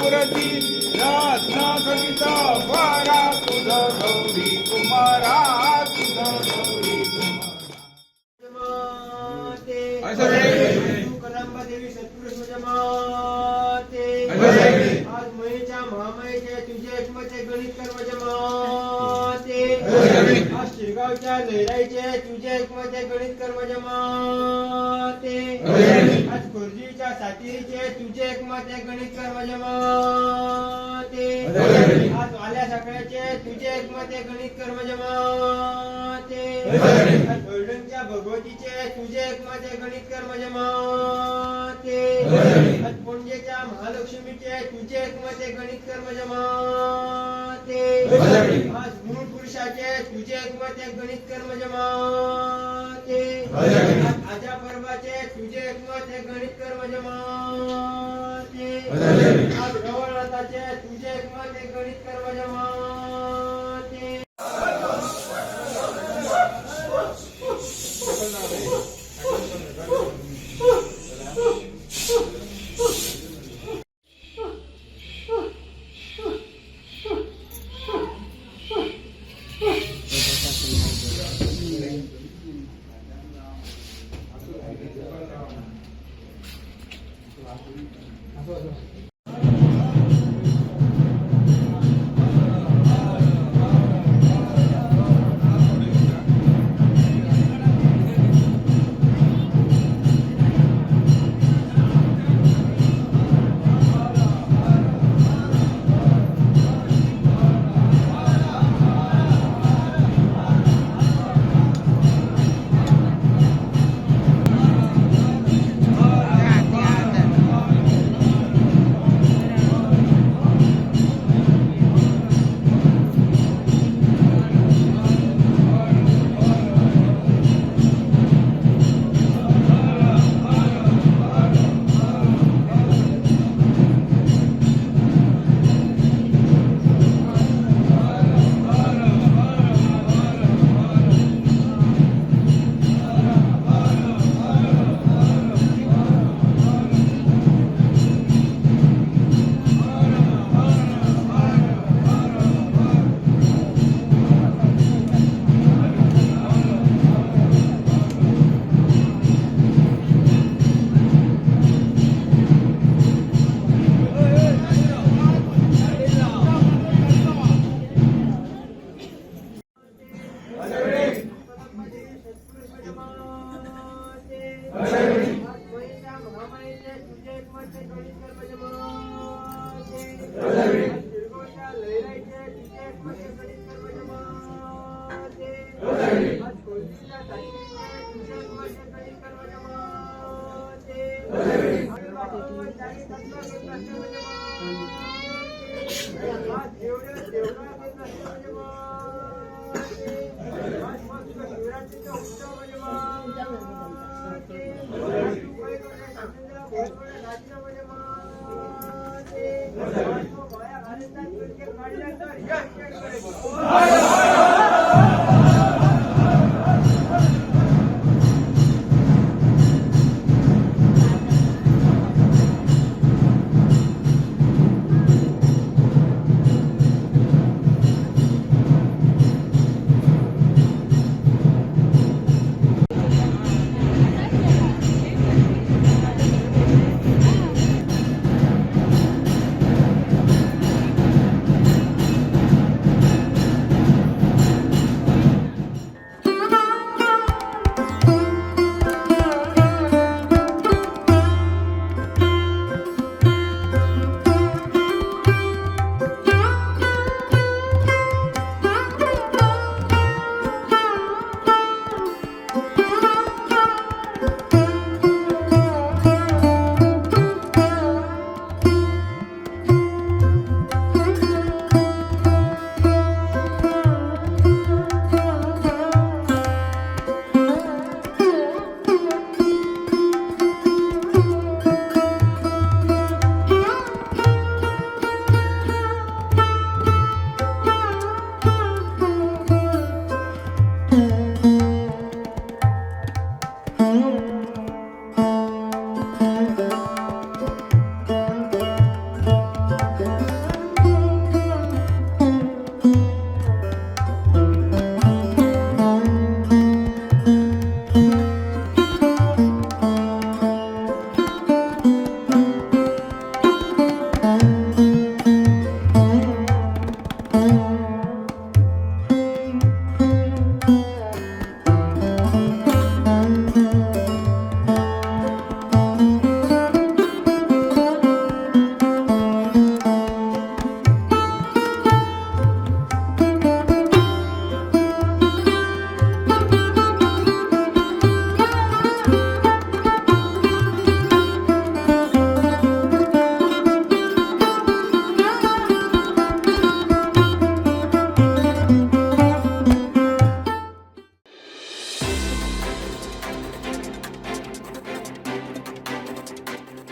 पुरती रत्न कविता वारा तुझ गौरी कुमारा तुझ गौरी कुमारा देवी सत्पुरुष जमाते आज मयेच्या महामायेच्या तुझे एकमते गणित कर्म जमाते आज शिरगावच्या लहराईचे तुझे एकमते गणित कर्म जमाते आज खुर्जीच्या सातीचे तुझे एकमते गणित कर्म जमाते आज वाल्या साखळ्याचे तुझे एकमते गणित कर्म जमाते आज होल्डनच्या भगवतीचे तुझे एकमते गणित कर्म जमाते आज पुंजेच्या महालक्ष्मीचे तुझे एकमते गणित कर्म जमाते आज मूळ पुरुषाचे तुझे एकमते गणित कर्म जमाते आज आजा पर्वाचे तुझे एकमते गणित कर्म जमाते आज गवळनाथाचे तुझे एकमते गणित कर्म जमाते